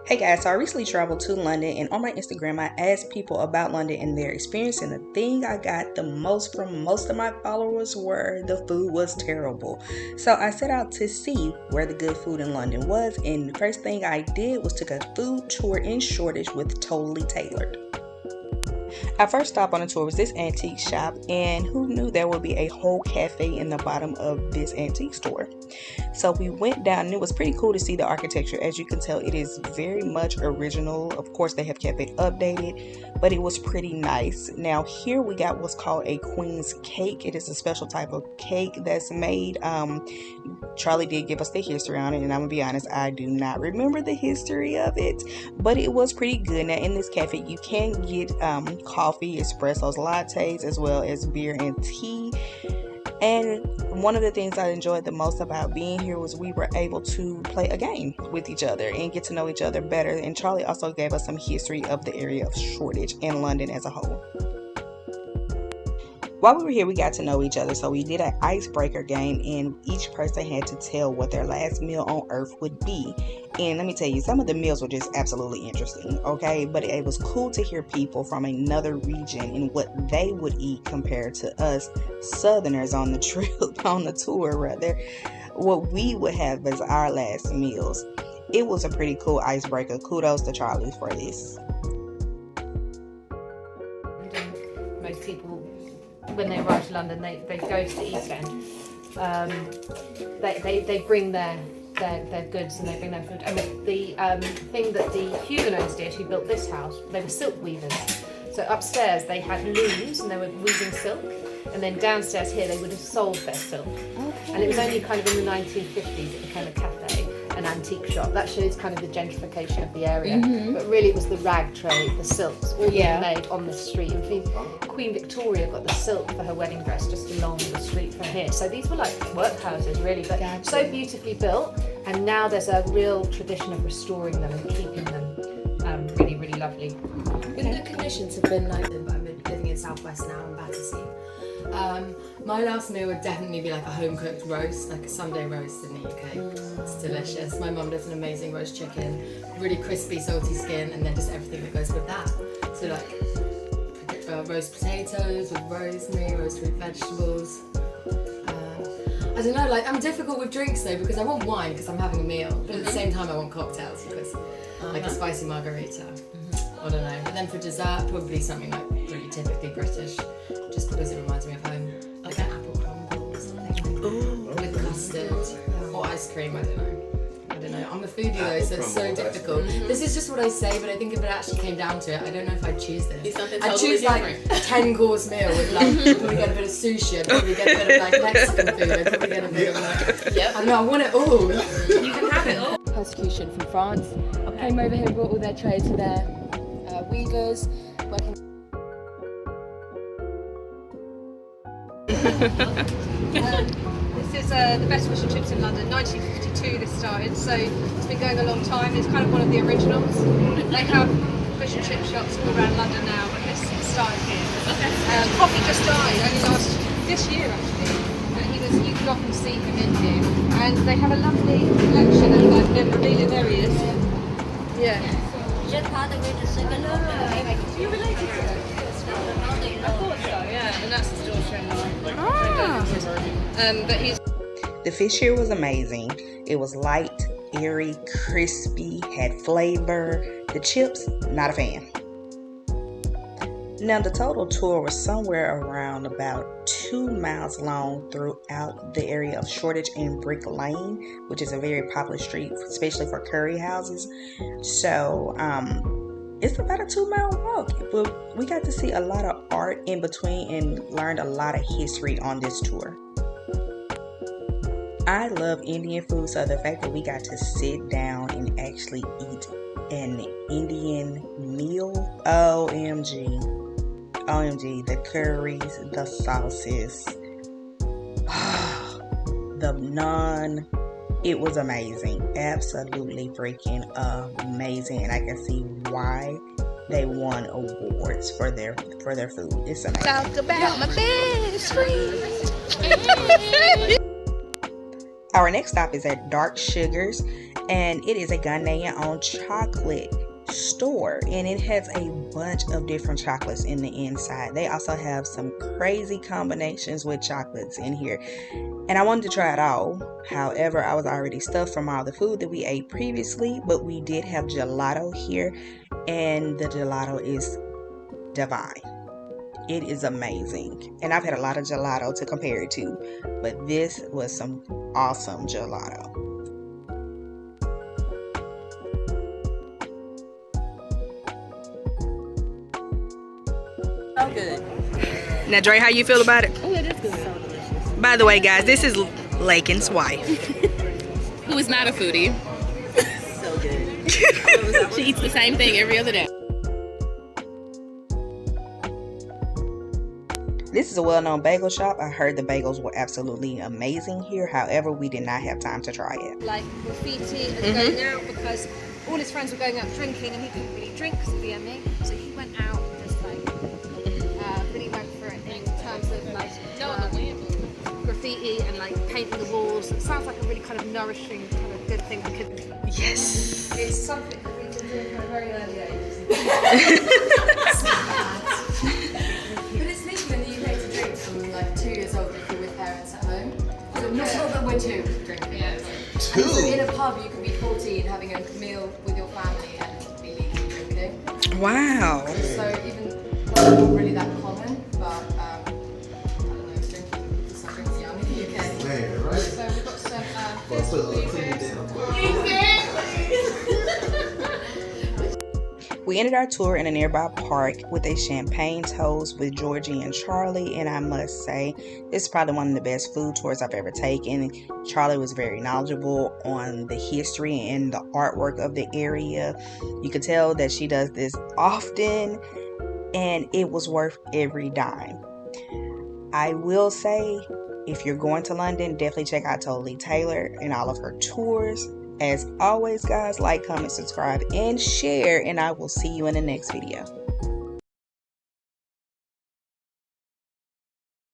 Hey guys, so I recently traveled to London, and on my Instagram I asked people about London and their experience, and the thing I got the most from most of my followers were the food was terrible. So I set out to see where the good food in London was, and the first thing I did was took a food tour in Shoreditch with Totally Tailored. Our first stop on the tour was this antique shop, and who knew there would be a whole cafe in the bottom of this antique store. So we went down, and it was pretty cool to see the architecture. As you can tell, it is very much original. Of course, they have kept it updated, but it was pretty nice. Now here we got what's called a queen's cake. It is a special type of cake that's made. Charlie did give us the history on it, and I'm gonna be honest, I do not remember the history of it, but it was pretty good. Now in this cafe you can get coffee, espressos, lattes, as well as beer and tea. And one of the things I enjoyed the most about being here was we were able to play a game with each other and get to know each other better. And Charlie also gave us some history of the area of Shoreditch and London as a whole. While we were here, we got to know each other, so we did an icebreaker game, and each person had to tell what their last meal on earth would be. And let me tell you, some of the meals were just absolutely interesting, okay? But it was cool to hear people from another region and what they would eat compared to us Southerners on the trip, on the tour rather, what we would have as our last meals. It was a pretty cool icebreaker. Kudos to Charlie for this. Most people, when they arrive to London, they go to the East End. They bring their goods and they bring their food. I mean, the thing that the Huguenots did, who built this house, they were silk weavers. So upstairs they had looms and they were weaving silk, and then downstairs here they would have sold their silk. Okay. And it was only kind of in the 1950s it became a cafe, an antique shop. That shows kind of the gentrification of the area. Mm-hmm. But really it was the rag trade, the silks, all being made on the street. And Queen Victoria got the silk for her wedding dress just along the street from here. So these were like workhouses really, but so beautifully built. And now there's a real tradition of restoring them and keeping them really, really lovely. With the conditions have been like, but I've been living in Southwest now in Battersea. My last meal would definitely be like a home cooked roast, like a Sunday roast in the UK. It's delicious. My mum does an amazing roast chicken, really crispy, salty skin, and then just everything that goes with that. So like roast potatoes with rosemary, roast root vegetables. I don't know, like I'm difficult with drinks though because I want wine because I'm having a meal, but at the same time I want cocktails because like a spicy margarita. I don't know. But then for dessert, probably something like really typically British, just because it reminds me of home, like an apple crumble or something. With custard or ice cream. I don't know. I'm a foodie though, so it's so difficult. This is just what I say, but I think if it actually came down to it, I don't know if I'd choose this. I'd choose like a 10-course meal with like, I'd probably get a bit of sushi, I'd probably get a bit of like Mexican food, I'd probably get a bit of like, I don't know, I want it all. You can have it all. Persecution from France. I came over here and brought all their trade to their weavers, working. This is the best fish and chips in London. 1952 this started, so it's been going a long time. It's kind of one of the originals. They have fish and chip shops all around London now, but this started here. Okay. Coffee just died only this year actually. You could often see him in here, and they have a lovely collection of like memorabilia. There he is. Yeah. You related to it? I thought so, yeah, and that's his daughter-in-law. But he's. The fish here was amazing. It was light, airy, crispy, had flavor. The chips, not a fan. Now the total tour was somewhere around about 2 miles long throughout the area of Shoreditch and Brick Lane, which is a very popular street, especially for curry houses. So it's about a 2-mile walk, but we got to see a lot of art in between and learned a lot of history on this tour. I love Indian food, so the fact that we got to sit down and actually eat an Indian meal, OMG, the curries, the sauces, the naan, it was amazing, absolutely freaking amazing, and I can see why they won awards for their food. It's amazing. Talk about my best friend. Our next stop is at Dark Sugars, and it is a Ghanaian owned chocolate store, and it has a bunch of different chocolates in the inside. They also have some crazy combinations with chocolates in here, and I wanted to try it all. However, I was already stuffed from all the food that we ate previously, but we did have gelato here, and the gelato is divine. It is amazing, and I've had a lot of gelato to compare it to, but this was some awesome gelato. So good. Now, Dre, how you feel about it? Oh, it is good. So delicious. By the way, guys, this is Lakin's wife. Who is not a foodie. So good. She eats the same thing every other day. This is a well-known bagel shop. I heard the bagels were absolutely amazing here. However, we did not have time to try it. Like graffiti and going out because all his friends were going out drinking and he couldn't really drink because of VME. So he went out and just like really went for it in terms of like graffiti and like painting the walls. It sounds like a really kind of nourishing, kind of good thing for kids. Yes. It's something that we've been doing from a very early age. But it's legal in the UK to drink from like 2 years old if you're with parents at home. So not that we're two drinking. Yeah. So in a pub you can be 14 having a meal with your family and be legally drinking. Wow. So even that's not really that common, but I don't know, drinking some drinks young in the UK. Man, right? So we've got some Well, put a little clean down. We ended our tour in a nearby park with a champagne toast with Georgie and Charley, and I must say, this is probably one of the best food tours I've ever taken. Charley was very knowledgeable on the history and the artwork of the area. You could tell that she does this often, and it was worth every dime. I will say, if you're going to London, definitely check out Totally Taylor and all of her tours. As always, guys, like, comment, subscribe, and share, and I will see you in the next video.